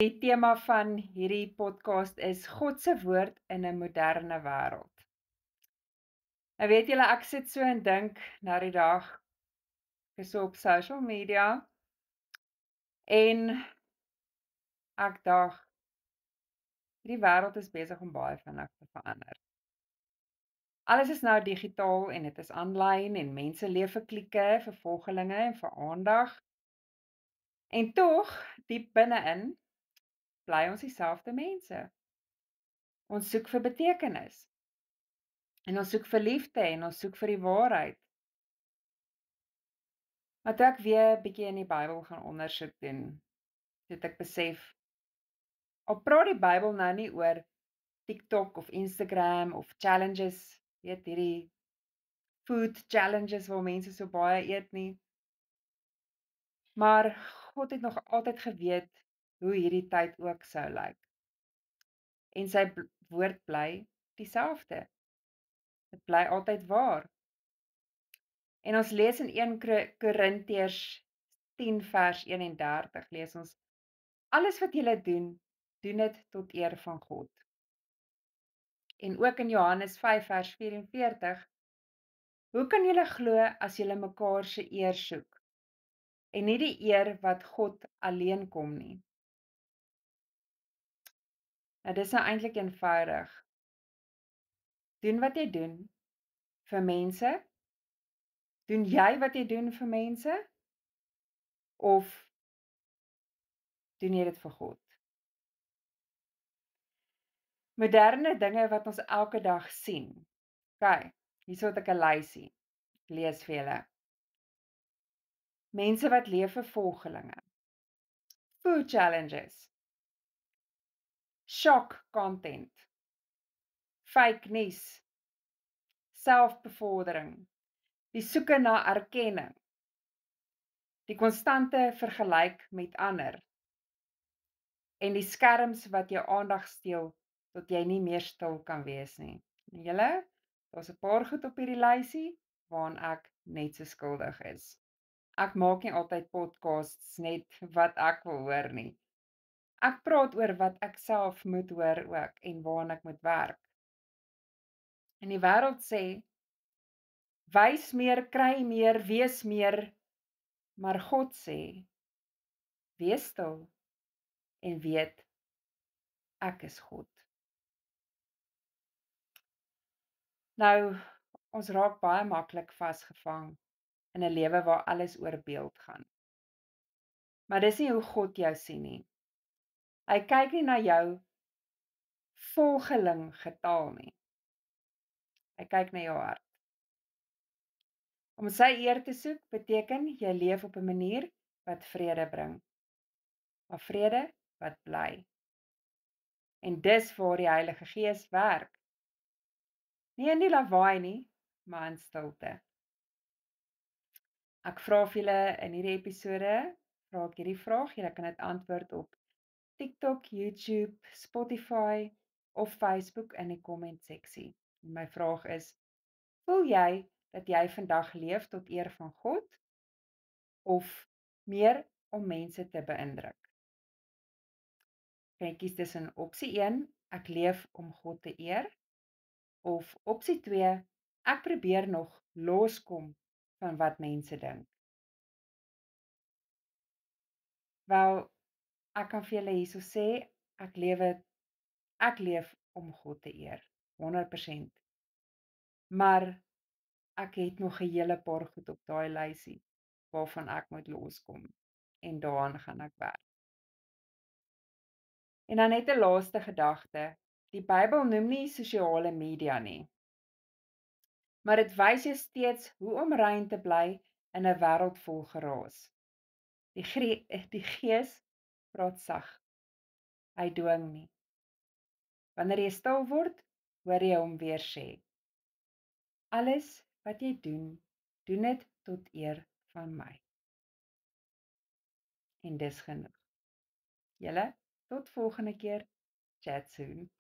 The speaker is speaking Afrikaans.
Die tema van hierdie podcast is God se woord in 'n moderne wêreld. Nou weet julle, ek sit so en dink na die dag, ek is so op social media en ek dink hierdie wêreld is besig om baie vinnig te verander. Alles is nou digitaal en dit is aanlyn en mense leef vir klieke, vir volgelinge en vir aandag. En tog, diep binne-in, bly ons dieselfde mense. Ons soek vir betekenis. En ons soek vir liefde en ons soek vir die waarheid. Maar toe ek weer 'n bietjie in die Bybel gaan ondersoek doen, het ek besef, al praat die Bybel nou nie oor TikTok of Instagram of challenges, weet hierdie food challenges waar mense so baie eet nie. Maar God het nog altyd geweet hoe hierdie tyd ook sou lyk. En sy woord bly dieselfde. Dit bly altyd waar. En ons lees in 1 Korintiërs 10 vers 31 lees ons: alles wat julle doen, doen dit tot eer van God. En ook in Johannes 5 vers 44: hoe kan julle glo as julle mekaar se eer soek en nie die eer wat God alleen kom nie? Nou dis nou eintlik eenvoudig. Doen wat jy doen vir mense. Doen jy wat jy doen vir mense? Of doen jy dit vir God? Moderne dinge wat ons elke dag sien. OK, hierso het ek 'n lysie. Ek lees vir julle. Mense wat leef vir volgelinge. Food challenges. Shock content. Fake nuus. Selfbevordering. Die soeke na erkenning. Die konstante vergelyk met ander. En die skerms wat jou aandag steel tot jy nie meer stil kan wees nie. En julle, daar's 'n paar goed op hierdie lysie waaraan ek net so skuldig is. Ek maak nie altyd podcasts net wat ek wil hoor nie. Ek praat oor wat ek self moet hoor ook en waaraan ek moet werk. En die wêreld sê, wys meer, kry meer, wees meer, maar God sê, wees stil en weet, ek is God. Nou, ons raak baie maklik vasgevang in 'n lewe waar alles oor beeld gaan. Maar dis nie hoe God jou sien nie. Hy kyk nie na jou volgeling getal nie. Hy kyk na jou hart. Om sy eer te soek beteken jy leef op 'n manier wat vrede bring. Maar vrede wat bly. En dis waar die Heilige Gees werk. Nie in die lawaai nie, maar in stilte. Ek vra vir julle in hierdie episode, vra ek hierdie vraag, julle kan dit antwoord op TikTok, YouTube, Spotify of Facebook in die comment seksie. My vraag is, voel jy dat jy vandag leef tot eer van God of meer om mense te beïndruk? Kan jy kies tussen opsie 1, ek leef om God te eer, of opsie 2, ek probeer nog loskom van wat mense dink. Wel, ek kan vir julle hierso sê, ek leef om God te eer, 100%. Maar ek het nog 'n hele paar goed op daai lysie waarvan ek moet loskom en daaraan gaan ek werk. En dan net 'n laaste gedagte. Die Bybel noem nie sosiale media nie. Maar dit wys jou steeds hoe om rein te bly in 'n wêreld vol geraas. Die Gees praat sag. Hy dwing nie. Wanneer jy stil word, hoor jy hom weer sê: alles wat jy doen, doen dit tot eer van my. En dis genoeg. Julle, tot volgende keer. Chat soon.